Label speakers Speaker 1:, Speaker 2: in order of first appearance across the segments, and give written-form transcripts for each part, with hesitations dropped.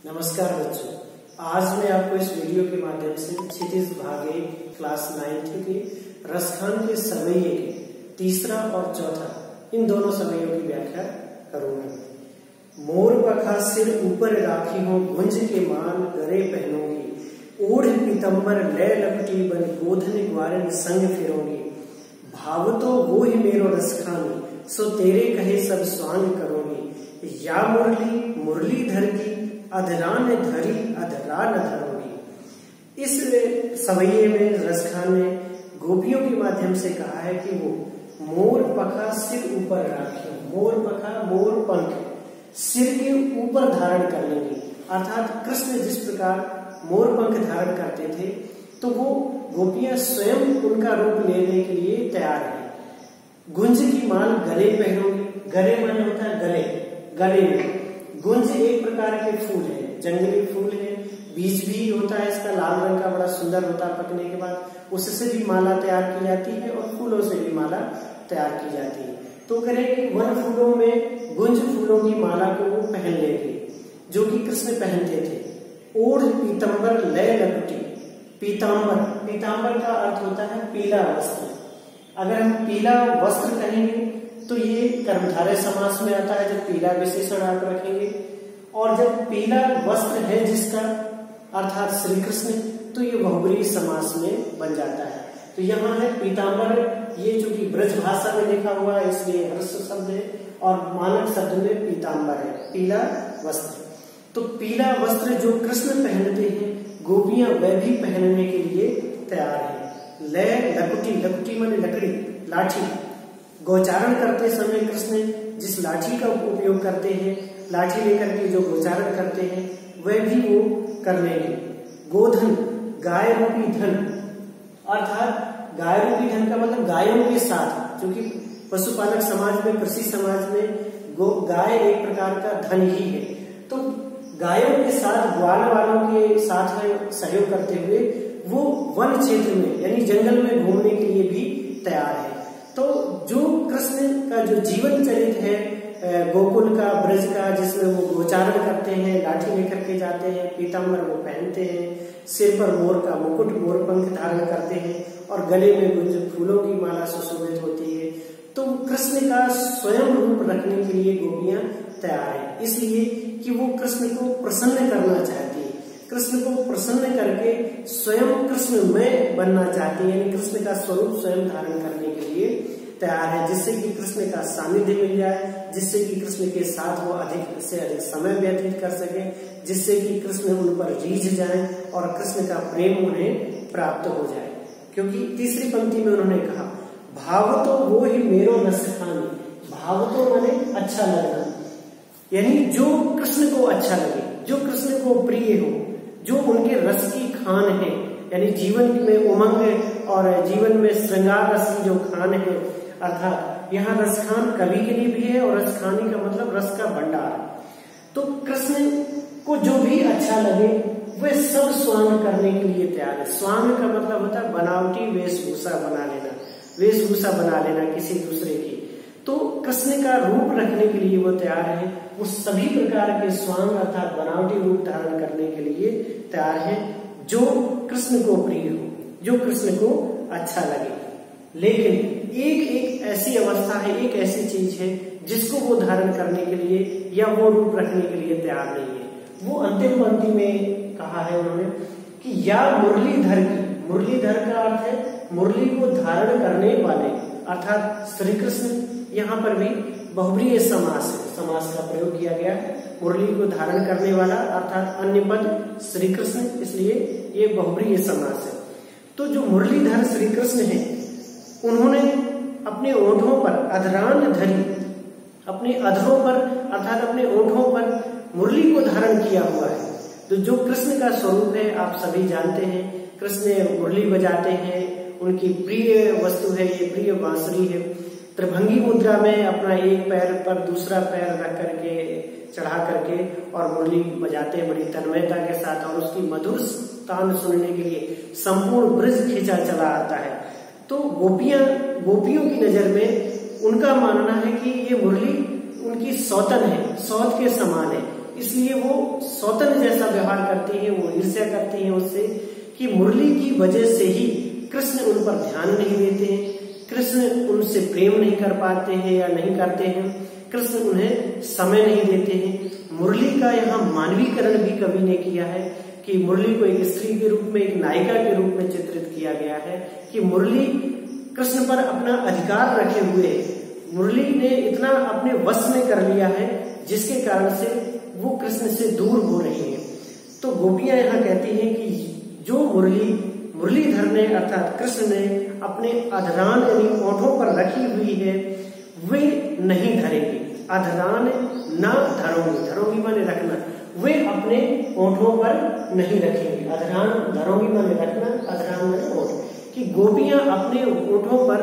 Speaker 1: नमस्कार बच्चों, आज मैं आपको इस वीडियो के माध्यम से क्षितिज भागे क्लास 9th के रसखान के सवैये के तीसरा और चौथा इन दोनों सवैयों की व्याख्या करूंगा। मोर पखा सिर ऊपर राखी हो, गुंज के मान गरे पहनोगी, ओढ़ पीतम्बर लय लपटी बन गोधन ग्वारन संग फिरोगी। भाव तो वो ही मेरो रसखानी, सो तेरे कहे सब स्वांग करोगी। या मुरली मुरलीधर की अधरान धरी अधरान धरोगी। इस सवैये में रसखान ने गोपियों के माध्यम से कहा है कि वो मोर पखा सिर ऊपर राखी, मोर पखा मोर पंख सिर के ऊपर धारण कर लेंगे। अर्थात कृष्ण जिस प्रकार मोर पंख धारण करते थे तो वो गोपियां स्वयं उनका रूप लेने के लिए तैयार है। गुंज की माल गले पहनोगी, गले माने होता है गले, गले में गुंज एक प्रकार के फूल है, जंगली फूल है, बीज भी होता है इसका लाल रंग का, बड़ा सुंदर होता है पकने के बाद। उससे भी माला तैयार की जाती है और फूलों से भी माला तैयार की जाती है। तो करें कि वन फूलों में गुंज फूलों की माला को वो पहन लेंगे जो कि कृष्ण पहनते थे। ओढ़ पीतम्बर लय लपटी, पीताम्बर, पीताम्बर का अर्थ होता है पीला वस्त्र। अगर हम पीला वस्त्र कहेंगे तो ये कर्मधारय समास में आता है जब पीला विशेषण आप रखेंगे, और जब पीला वस्त्र है जिसका अर्थात श्री कृष्ण, तो ये बहुब्रीहि समास में बन जाता है। तो यहाँ है पीताम्बर, ये जो कि ब्रज भाषा में लिखा हुआ है इसलिए हर्ष शब्द है, और मानक शब्द में पीताम्बर है, पीला वस्त्र। तो पीला वस्त्र जो कृष्ण पहनते हैं गोपियां वह भी पहनने के लिए तैयार है। लय लकुटी, लकुटी माने लकड़ी, लाठी। गोचारण करते समय कृष्ण जिस लाठी का उपयोग करते हैं, लाठी लेकर के जो गोचारण करते हैं वह भी वो कर लेंगे। गोधन गाय रूपी धन, अर्थात गाय रूपी धन का मतलब गायों के साथ, क्योंकि पशुपालक समाज में, कृषि समाज में गाय एक प्रकार का धन ही है। तो गायों के साथ, ग्वाल वालों के साथ में सहयोग करते हुए वो वन क्षेत्र में यानी जंगल में घूमने के लिए भी तैयार है। तो जो कृष्ण का जो जीवन चरित है गोकुल का, ब्रज का, जिसमें वो गोचारण करते हैं, लाठी लेकर के जाते हैं, पीताम्बर वो पहनते हैं, सिर पर मोर का मुकुट, मोर पंख धारण करते हैं और गले में गुंज फूलों की माला सुशोभित होती है। तो कृष्ण का स्वयं रूप रखने के लिए गोपियां तैयार है, इसलिए कि वो कृष्ण को प्रसन्न करना चाहती है, कृष्ण को प्रसन्न करके स्वयं कृष्ण में बनना चाहती है, यानी कृष्ण का स्वरूप स्वयं धारण करने के लिए तैयार है, जिससे कि कृष्ण का सानिध्य मिल जाए, जिससे कि कृष्ण के साथ वो अधिक से अधिक समय व्यतीत कर सके, जिससे कि कृष्ण उन पर रीझ जाए और कृष्ण का प्रेम उन्हें प्राप्त हो जाए। क्योंकि तीसरी पंक्ति में उन्होंने कहा भाव तो वो ही मेरो रसखानी, भाव तो माने अच्छा लगना, यानी जो कृष्ण को अच्छा लगे, जो कृष्ण को प्रिय हो, जो उनके रस की खान है, यानी जीवन में उमंग और जीवन में श्रृंगार रस की जो खान है। अर्थात यहाँ रसखान कवि के लिए भी है और रसखानी का मतलब रस का भंडार। तो कृष्ण को जो भी अच्छा लगे वह सब स्वांग करने के लिए तैयार है। स्वांग का मतलब होता है बनावटी वेशभूषा बना लेना, वेशभूषा बना लेना किसी दूसरे की। तो कृष्ण का रूप रखने के लिए वो तैयार है, वो सभी प्रकार के स्वांग अर्थात बनावटी रूप धारण करने के लिए तैयार है जो कृष्ण को प्रिय हो, जो कृष्ण को अच्छा लगे। लेकिन एक ऐसी अवस्था है, एक ऐसी चीज है जिसको वो धारण करने के लिए या वो रूप रखने के लिए तैयार नहीं है। वो अंतिम पंक्ति में कहा है उन्होंने कि या मुरलीधर की, मुरलीधर का अर्थ है मुरली को धारण करने वाले, अर्थात श्री कृष्ण। यहाँ पर भी बहुब्रीहि समास का प्रयोग किया गया है, मुरली को धारण करने वाला अर्थात अन्य पद श्री कृष्ण, इसलिए ये बहुब्रीहि समास है। तो जो मुरलीधर श्री कृष्ण है उन्होंने अपने ओठों पर अधरान धरी, अपने अधरों पर अर्थात अपने ओठों पर मुरली को धारण किया हुआ है। तो जो कृष्ण का स्वरूप है आप सभी जानते हैं, कृष्ण मुरली बजाते हैं, उनकी प्रिय वस्तु है ये, प्रिय बांसुरी है। त्रिभंगी मुद्रा में अपना एक पैर पर दूसरा पैर रख करके, चढ़ा करके और मुरली बजाते हैं बड़ी तन्मयता के साथ, और उसकी मधुर तान सुनने के लिए संपूर्ण ब्रज खींचा चला आता है। तो गोपियों की नजर में उनका मानना है कि ये मुरली उनकी सौतन है, सौत के समान है, इसलिए वो सौतन जैसा व्यवहार करती है, वो ईर्ष्या करती है उससे कि मुरली की वजह से ही कृष्ण उन पर ध्यान नहीं देते हैं, कृष्ण उनसे प्रेम नहीं कर पाते हैं या नहीं करते हैं, कृष्ण उन्हें समय नहीं देते हैं। मुरली का यहाँ मानवीकरण भी कवि ने किया है कि मुरली को एक स्त्री के रूप में, एक नायिका के रूप में चित्रित किया गया है कि मुरली कृष्ण पर अपना अधिकार रखे हुए, मुरली ने इतना अपने वश में कर लिया है जिसके कारण से वो कृष्ण से दूर हो रही है। तो गोपियां यहाँ कहती हैं कि जो मुरलीधर ने अर्थात कृष्ण ने अपने अधरान यानी ओठों पर रखी हुई है वे नहीं धरेंगे। अधरान ना धरोगी, धरोगी माने रखना, वे अपने ओठों पर नहीं रखेंगे। अधरान धरोगी माने रखना, अधरान माने ओठ, कि गोपियां अपने ओठों पर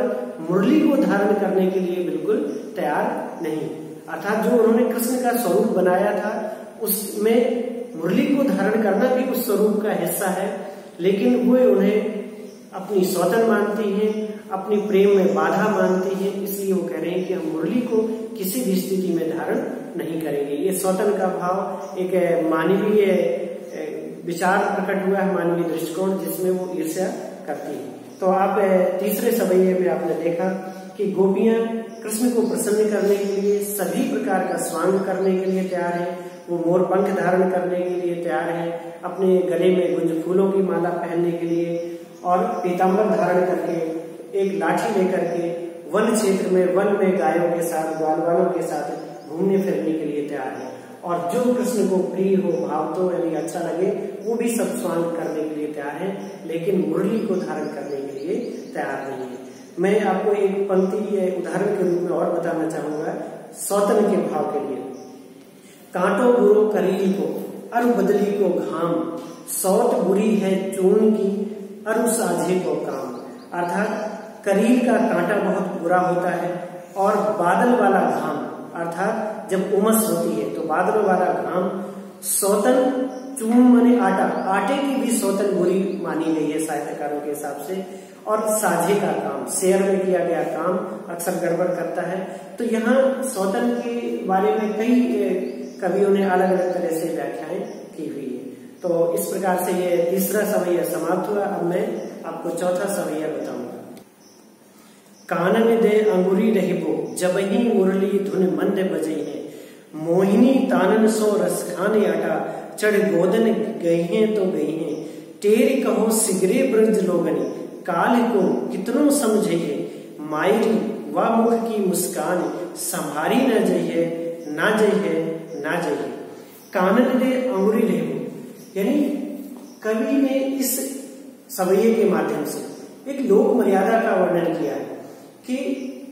Speaker 1: मुरली को धारण करने के लिए बिल्कुल तैयार नहीं। अर्थात जो उन्होंने कृष्ण का स्वरूप बनाया था उसमें मुरली को धारण करना भी उस स्वरूप का हिस्सा है, लेकिन वे उन्हें अपनी सौतन मानती हैं, अपनी प्रेम में बाधा मानती हैं, इसलिए वो कह रहे हैं कि हम मुरली को किसी भी स्थिति में धारण नहीं करेंगे। ये सौतन का भाव एक मानवीय विचार प्रकट हुआ है, मानवीय दृष्टिकोण, जिसमें वो ईर्ष्या करती है। तो आप तीसरे सवैये में आपने देखा कि गोपियां कृष्ण को प्रसन्न करने के लिए सभी प्रकार का स्वांग करने के लिए तैयार है, वो मोर पंख धारण करने के लिए तैयार है, अपने गले में गुंज फूलों की माला पहनने के लिए और पीताम्बर धारण करके एक लाठी लेकर के वन क्षेत्र में, वन में गायों के साथ, ग्वाल वालों के साथ घूमने फिरने के लिए तैयार है। और जो कृष्ण को प्रिय हो, भाव तो यानी अच्छा लगे, वो भी सब स्वांग करने के लिए तैयार है, लेकिन मुरली को धारण करने के लिए तैयार नहीं है। मैं आपको एक पंक्ति उदाहरण के रूप में और बताना चाहूंगा सौतन के भाव के लिए। कांटो बुरो करील को अरु बदली को घाम, सौत बुरी है चूर्ण की अरु साझे को काम। अर्थात करील का कांटा बहुत बुरा होता है और बादल वाला घाम, अर्थात जब उमस होती है तो बादल वाला घाम, सौतन चूर्ण माने आटा, आटे की भी सौतन बुरी मानी गई है साहित्यकारों के हिसाब से, और साझे का काम, शेयर में किया गया काम अक्सर गड़बड़ करता है। तो यहाँ सौतन के बारे में कई कवियों ने अलग अलग तरह से व्याख्याएं की हुई है। तो इस प्रकार से ये तीसरा सवैया समाप्त हुआ। अब मैं आपको चौथा सवैया बताऊंगा। कानन दे अंगुरी रहिबो जबही मुरली धुन मंद बजे है, मोहिनी तानन सो रस खाने आटा, चढ़ गोदन गई हैं तो गई हैं, टेरी कहो सिगरे ब्रज लोगनी, काल को कितनों समझिए, मायरी व मुख की मुस्कान, संभारी न जइए ना जइए ना जइए। कानन दे अंगुरी रहिबो, यानी कवि ने इस सवैये के माध्यम से एक लोक मर्यादा का वर्णन किया है कि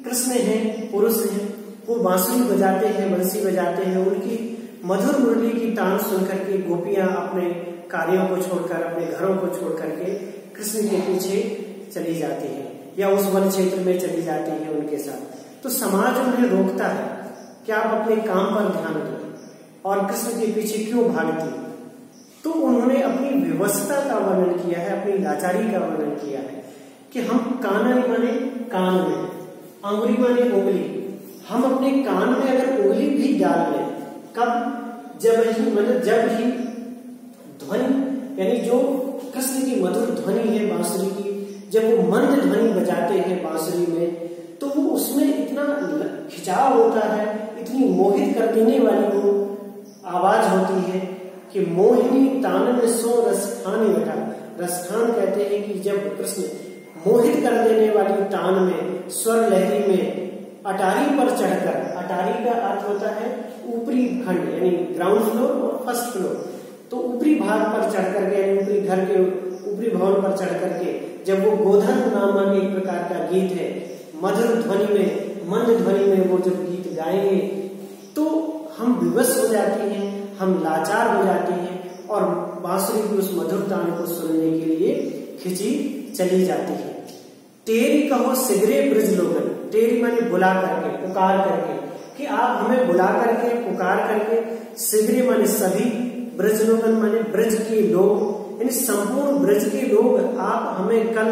Speaker 1: कृष्ण हैं, पुरुष हैं, वो बांसुरी बजाते हैं, बंसी बजाते हैं, उनकी मधुर मुरली की तान सुनकर के गोपियां अपने कार्यों को छोड़कर, अपने घरों को छोड़ करके कृष्ण के पीछे चली जाती है या उस वन क्षेत्र में चली जाती है उनके साथ। तो समाज उन्हें रोकता है कि आप अपने काम पर ध्यान दो और कृष्ण के पीछे क्यों भागती। तो उन्होंने अपनी व्यवस्था का वर्णन किया है, अपनी लाचारी का वर्णन किया है कि हम कानन माने कान में, अंगुली माने उंगली, हम अपने कान में अगर उंगली भी डाल लें, कब? जब ही ध्वनि, यानी जो कृष्ण की मधुर ध्वनि है बांसुरी की, जब वो मंद ध्वनि बजाते हैं बांसुरी में, तो वो उसमें इतना खिंचाव होता है, इतनी मोहित कर देने वाली वो आवाज होती है कि मोहिनी तानन सो रसखान बटा। रसखान कहते हैं कि जब कृष्ण मोहित कर देने वाली तान में, स्वर लहरी में, अटारी पर चढ़कर, अटारी का अर्थ होता है ऊपरी खंड यानी ग्राउंड फ्लोर और फर्स्ट फ्लोर, तो ऊपरी भाग पर चढ़ करके, ऊपरी घर के ऊपरी भवन पर चढ़ करके जब वो गोधन नामक एक प्रकार का गीत है, मधुर ध्वनि में, मंद ध्वनि में वो जब गीत गाएंगे तो हम विवश हो जाते हैं, हम लाचार हो जाते हैं और बांसुरी की उस मधुर तान को सुनने के लिए खिंची चली जाती है। टेरी कहो सिगरे ब्रज लोगन, टेरी माने बुला करके, पुकार करके, कि आप हमें बुला करके, पुकार करके, सिगरे माने सभी, ब्रज लोगन माने ब्रज के लोग, यानी संपूर्ण ब्रज के लोग आप हमें कल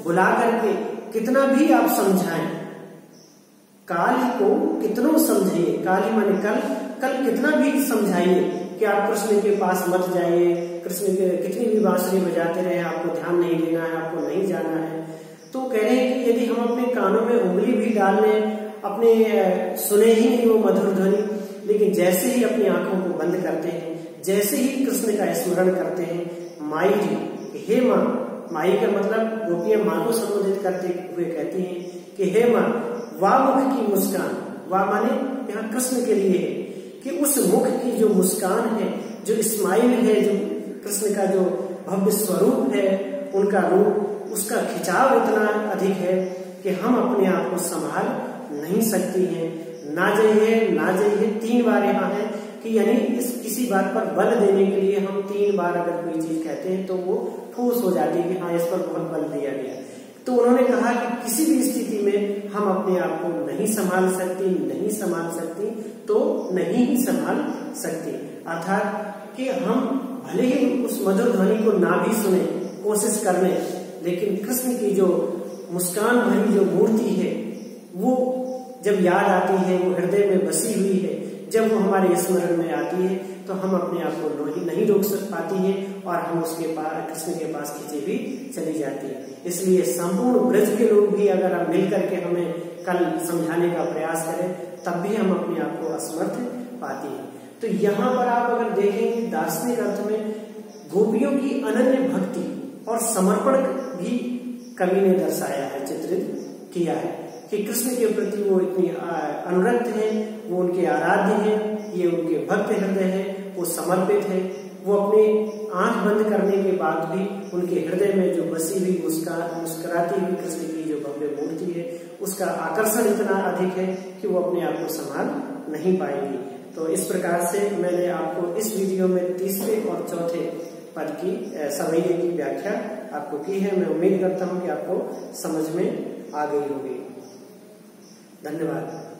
Speaker 1: बुला करके कितना भी आप समझाएं, काली को कितनों समझाइए, काली माने कल, कल कितना भी समझाइए कि आप कृष्ण के पास मत जाइए, कृष्ण के कितनी भी बांसुरी बजाते रहे, आपको ध्यान नहीं देना है, आपको नहीं जाना है। तो कह रहे हैं कि यदि हम अपने कानों में उंगली भी डाल लें, अपने सुने ही नहीं वो मधुर ध्वनि, लेकिन जैसे ही अपनी आंखों को बंद करते हैं, जैसे ही कृष्ण का स्मरण करते हैं, माई जी, हे माँ, माई का मतलब गोपियां माँ को संबोधित करते हुए कहती हैं कि हे माँ, वाह मुख की मुस्कान, वाह माने यहाँ कृष्ण के लिए है कि उस मुख की जो मुस्कान है, जो स्माइल है, जो कृष्ण का जो भव्य स्वरूप है, उनका रूप, उसका खिंचाव इतना अधिक है कि हम अपने आप को संभाल नहीं सकती हैं। ना जाइए, ना जाइए 3 बार यहाँ है कि यानी इस किसी बात पर बल देने के लिए हम 3 बार अगर कोई चीज कहते हैं तो वो ठोस हो जाती है कि हाँ इस पर बहुत बल दिया गया। तो उन्होंने कहा कि किसी भी स्थिति में हम अपने आप को नहीं संभाल सकती, नहीं संभाल सकती तो नहीं ही संभाल सकती। अर्थात कि हम भले ही उस मधुर ध्वनि को ना भी सुने, कोशिश कर लें, लेकिन कृष्ण की जो मुस्कान भरी जो मूर्ति है वो जब याद आती है, वो हृदय में बसी हुई है, जब वो हमारे स्मरण में आती है तो हम अपने आप को नहीं रोक पाती है और हम उसके पास, कृष्ण के पास खींचे भी चली जाती है। इसलिए संपूर्ण ब्रज के लोग भी अगर हम मिल करके हमें कल समझाने का प्रयास करें तब भी हम अपने आप को असमर्थ पाती है। तो यहाँ पर आप अगर देखेंगे दार्शनिक अर्थ में गोपियों की अनन्य भक्ति और समर्पण भी कवि ने दर्शाया है, चित्रित किया है कि कृष्ण के प्रति वो इतनी अनुरक्त है, वो उनके आराध्य है, ये उनके भक्त हृदय है, वो समर्पित है। वो अपनी आंख बंद करने के बाद भी उनके हृदय में जो बसी हुई मुस्कुराती हुई कृष्ण की जो भव्य मूर्ति है उसका आकर्षण इतना अधिक है कि वो अपने आप को संभाल नहीं पाएंगी। तो इस प्रकार से मैंने आपको इस वीडियो में तीसरे और चौथे पद की सवैये की व्याख्या आपको की है। मैं उम्मीद करता हूं कि आपको समझ में आ गई होगी। धन्यवाद।